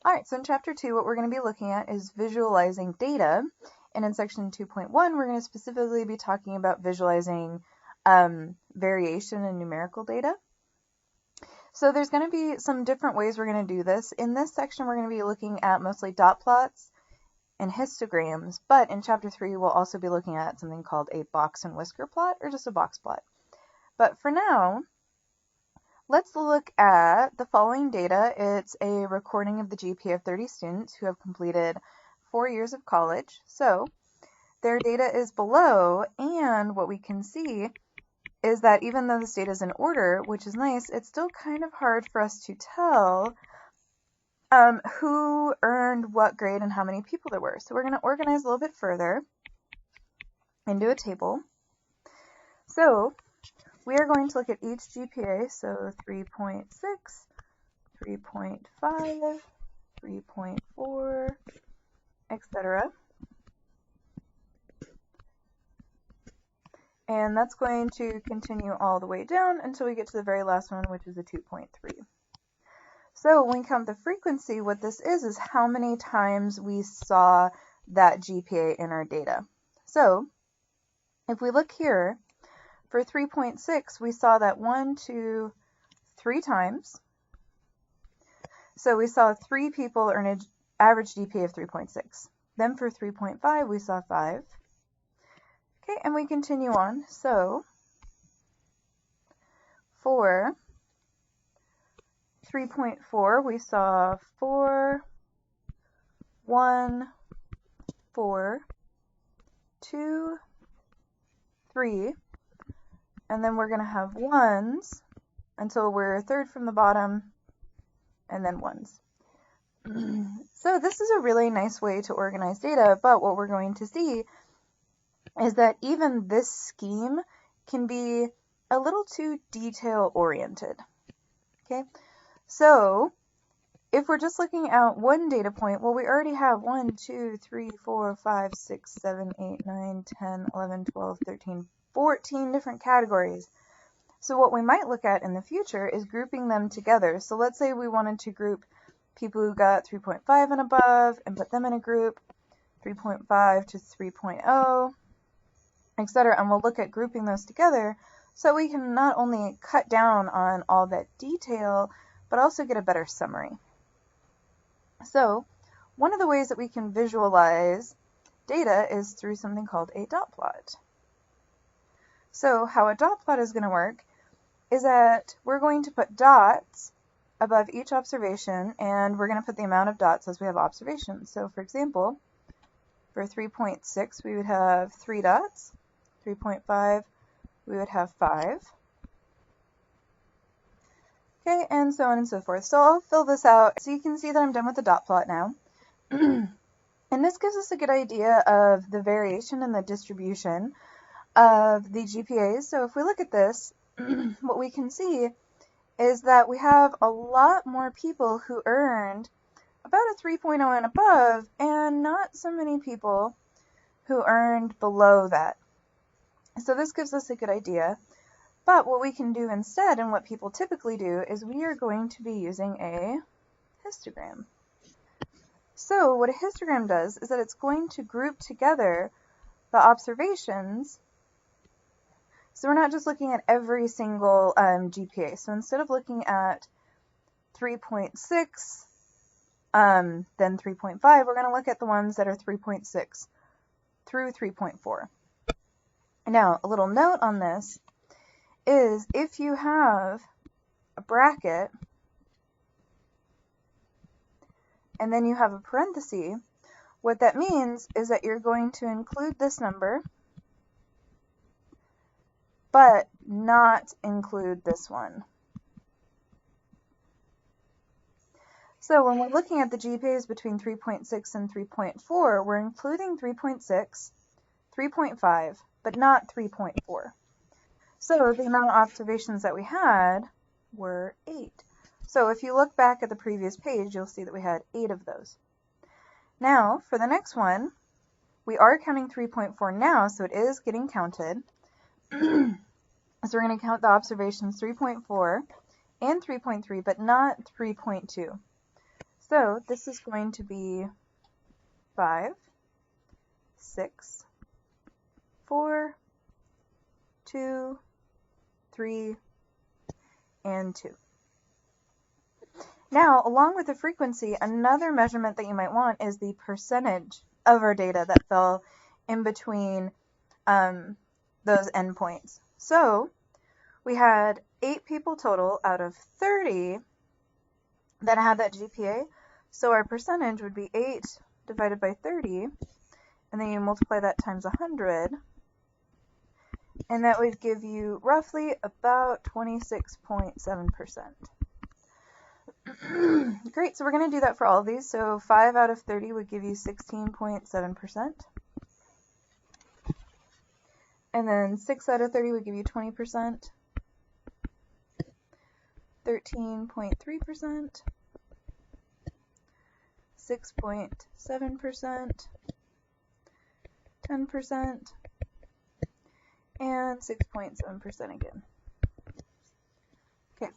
Alright, so in Chapter 2, what we're going to be looking at is visualizing data. And in Section 2.1, we're going to specifically be talking about visualizing variation in numerical data. So there's going to be some different ways we're going to do this. In this section, we're going to be looking at mostly dot plots and histograms, but in Chapter 3, we'll also be looking at something called a box and whisker plot, or just a box plot. But for now, let's look at the following data. It's a recording of the GPA of 30 students who have completed 4 years of college. So their data is below, and what we can see is that even though this data is in order, which is nice, it's still kind of hard for us to tell who earned what grade and how many people there were. So we're going to organize a little bit further into a table. So we are going to look at each GPA, so 3.6, 3.5, 3.4, etc. And that's going to continue all the way down until we get to the very last one, which is a 2.3. So when we count the frequency, what this is how many times we saw that GPA in our data. So if we look here, for 3.6, we saw that 1, 2, 3 times. So we saw 3 people earn an average GPA of 3.6. Then for 3.5, we saw 5. Okay, and we continue on. So for 3.4, we saw 4, 1, 4, 2, 3. And then we're going to have ones until we're third from the bottom, and then ones. So this is a really nice way to organize data, but what we're going to see is that even this scheme can be a little too detail-oriented. Okay, so if we're just looking at one data point, well, we already have 1, 2, 3, 4, 5, 6, 7, 8, 9, 10, 11, 12, 13, 14 different categories. So what we might look at in the future is grouping them together. So let's say we wanted to group people who got 3.5 and above and put them in a group, 3.5 to 3.0, etc. And we'll look at grouping those together so we can not only cut down on all that detail, but also get a better summary. So one of the ways that we can visualize data is through something called a dot plot. So how a dot plot is going to work is that we're going to put dots above each observation, and we're going to put the amount of dots as we have observations. So for example, for 3.6, we would have 3 dots. 3.5, we would have 5. Okay, and so on and so forth. So I'll fill this out so you can see that I'm done with the dot plot now. And this gives us a good idea of the variation and the distribution of the GPAs. So if we look at this, what we can see is that we have a lot more people who earned about a 3.0 and above, and not so many people who earned below that. So this gives us a good idea. But what we can do instead, and what people typically do, is we are going to be using a histogram. So what a histogram does is that it's going to group together the observations. So we're not just looking at every single GPA. So instead of looking at 3.6, then 3.5, we're going to look at the ones that are 3.6 through 3.4. Now, a little note on this is if you have a bracket and then you have a parenthesis, what that means is that you're going to include this number but not include this one. So when we're looking at the GPAs between 3.6 and 3.4, we're including 3.6, 3.5, but not 3.4. So the amount of observations that we had were 8. So if you look back at the previous page, you'll see that we had 8 of those. Now, for the next one, we are counting 3.4 now, so it is getting counted. So we're going to count the observations 3.4 and 3.3, but not 3.2. So this is going to be 5, 6, 4, 2, 3, and 2. Now, along with the frequency, another measurement that you might want is the percentage of our data that fell in between those endpoints. So we had 8 people total out of 30 that had that GPA. So our percentage would be 8 divided by 30, and then you multiply that times 100, and that would give you roughly about 26.7%. Great, so we're going to do that for all of these. So 5 out of 30 would give you 16.7%. And then 6 out of 30 would give you 20%. 13.3%. 6.7%. 10%. And 6.7% again. Okay,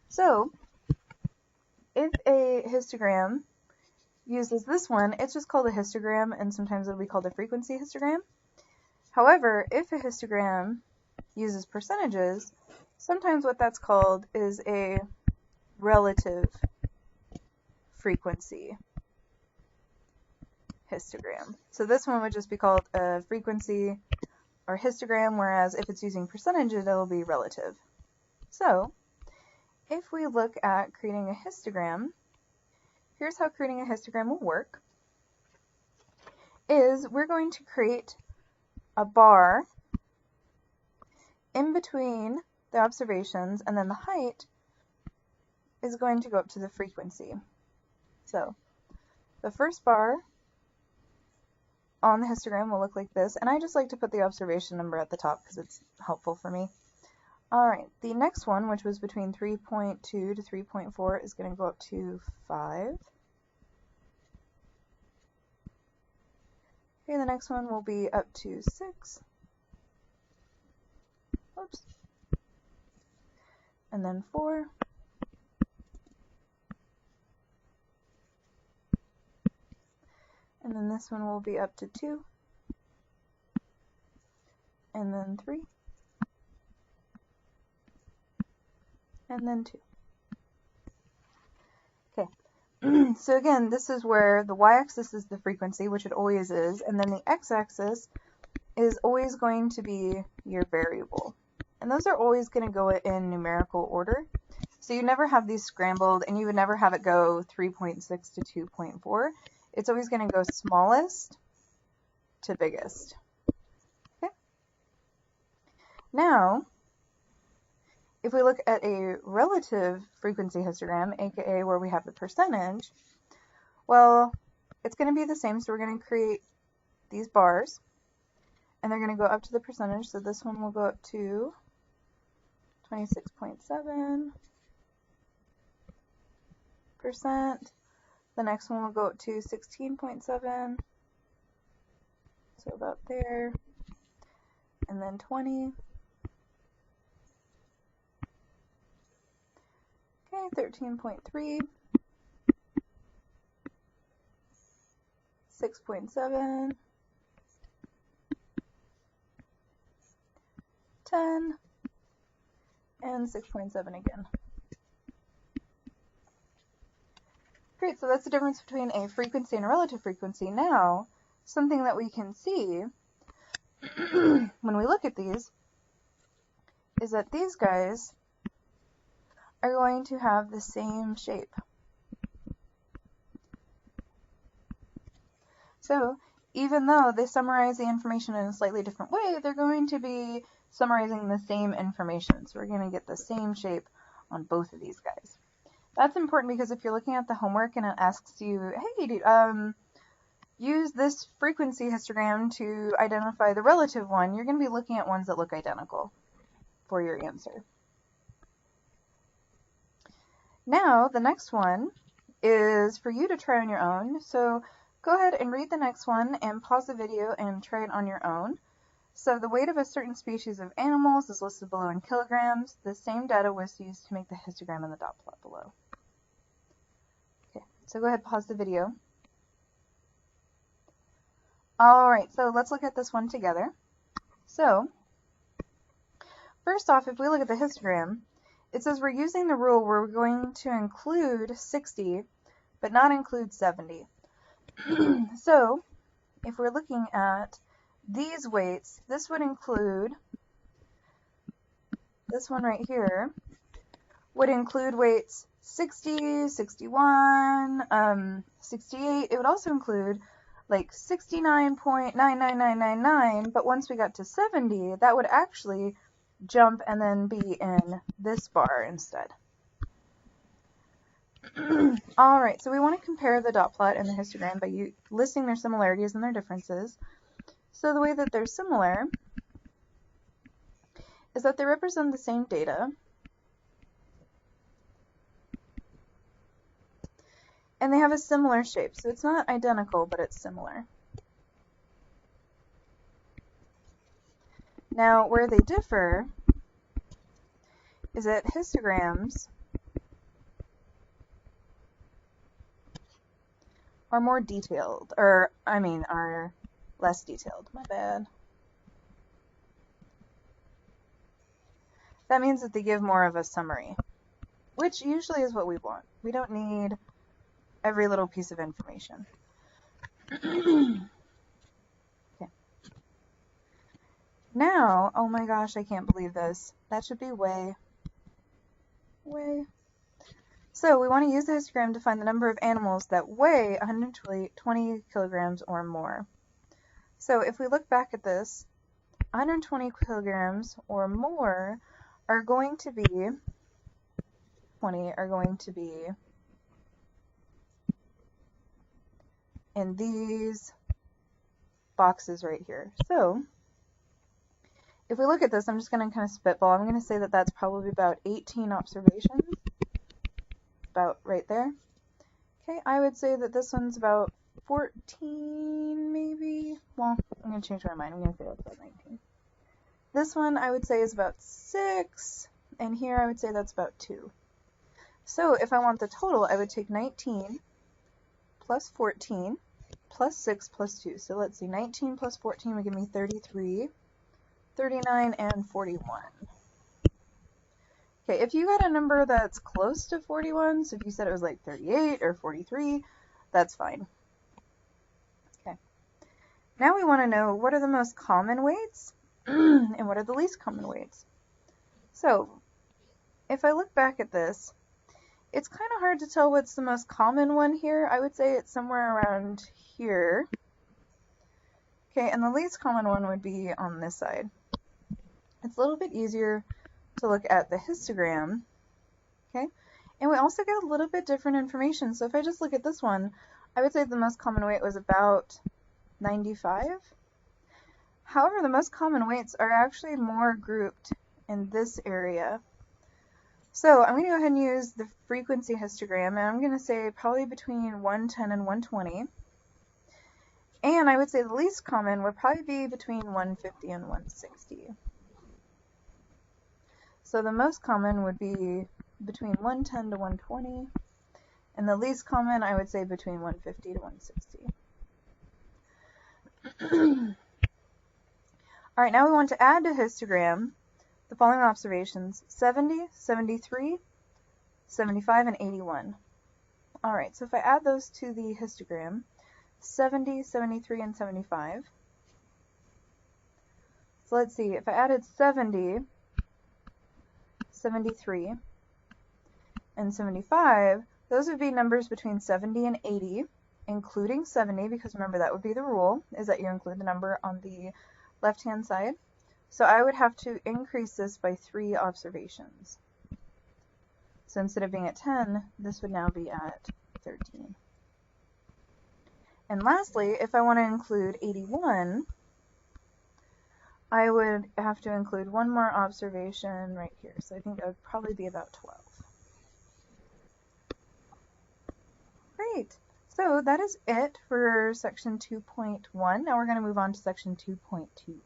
so if a histogram uses this one, it's just called a histogram, and sometimes it'll be called a frequency histogram. However, if a histogram uses percentages, sometimes what that's called is a relative frequency histogram. So this one would just be called a frequency or histogram, whereas if it's using percentages, it'll be relative. So if we look at creating a histogram, here's how creating a histogram will work. Is we're going to create a bar in between the observations, and then the height is going to go up to the frequency. So the first bar on the histogram will look like this, and I just like to put the observation number at the top because it's helpful for me. Alright, the next one, which was between 3.2 to 3.4, is going to go up to 5. Okay, the next one will be up to 6. Oops. And then 4. And then this one will be up to 2. And then 3. And then 2. Okay, so again, this is where the y-axis is the frequency, which it always is, and then the x-axis is always going to be your variable. And those are always going to go in numerical order. So you never have these scrambled, and you would never have it go 3.6 to 2.4. It's always going to go smallest to biggest. Okay. Now, if we look at a relative frequency histogram, aka where we have the percentage, well, it's going to be the same. So we're going to create these bars, and they're going to go up to the percentage. So this one will go up to 26.7%. The next one will go up to 16.7%. So about there. And then 20. Okay, 13.3. 6.7. 10. And 6.7 again. Great, so that's the difference between a frequency and a relative frequency. Now, something that we can see when we look at these is that these guys are going to have the same shape. So, even though they summarize the information in a slightly different way, they're going to be summarizing the same information. So we're going to get the same shape on both of these guys. That's important because if you're looking at the homework and it asks you, hey, use this frequency histogram to identify the relative one, you're going to be looking at ones that look identical for your answer. Now, the next one is for you to try on your own. So go ahead and read the next one and pause the video and try it on your own. So the weight of a certain species of animals is listed below in kilograms. The same data was used to make the histogram in the dot plot below. Okay, So go ahead, pause the video. Alright, so let's look at this one together. So, first off, if we look at the histogram, it says we're using the rule where we're going to include 60, but not include 70. So, if we're looking at these weights, this would include, this one right here, would include weights 60, 61, 68. It would also include like 69.99999, but once we got to 70, that would actually jump and then be in this bar instead. Alright, so we want to compare the dot plot and the histogram by listing their similarities and their differences. So the way that they're similar is that they represent the same data, and they have a similar shape. So it's not identical, but it's similar. Now, where they differ is that histograms are more detailed, or are less detailed, my bad. That means that they give more of a summary, which usually is what we want. We don't need every little piece of information. Okay. Now, oh my gosh, I can't believe this. That should be way. So we want to use the histogram to find the number of animals that weigh 120 kilograms or more. So if we look back at this, 120 kilograms or more are going to be in these boxes right here. So if we look at this, I'm just going to kind of spitball. I'm going to say that that's probably about 18 observations. About right there. Okay, I would say that this one's about 14 maybe. Well, I'm going to change my mind. I'm going to say that's about 19. This one I would say is about 6, and here I would say that's about 2. So if I want the total, I would take 19 plus 14 plus 6 plus 2. So let's see, 19 plus 14 would give me 33, 39, and 41. Okay, if you got a number that's close to 41, so if you said it was like 38 or 43, that's fine. Okay. Now we want to know what are the most common weights and what are the least common weights. So if I look back at this, it's kind of hard to tell what's the most common one here. I would say it's somewhere around here. Okay, and the least common one would be on this side. It's a little bit easier to look at the histogram, okay? And we also get a little bit different information. So if I just look at this one, I would say the most common weight was about 95. However, the most common weights are actually more grouped in this area. So I'm going to go ahead and use the frequency histogram, and I'm going to say probably between 110 and 120. And I would say the least common would probably be between 150 and 160. So the most common would be between 110 to 120, and the least common I would say between 150 to 160. Alright, now we want to add to histogram the following observations: 70, 73, 75, and 81. Alright, so if I add those to the histogram, 70, 73, and 75. So let's see, if I added 70, 73, and 75, those would be numbers between 70 and 80, including 70, because remember that would be the rule, is that you include the number on the left-hand side. So I would have to increase this by 3 observations. So instead of being at 10, this would now be at 13. And lastly, if I want to include 81, I would have to include one more observation right here. So I think that would probably be about 12. Great. So that is it for section 2.1. Now we're going to move on to section 2.2.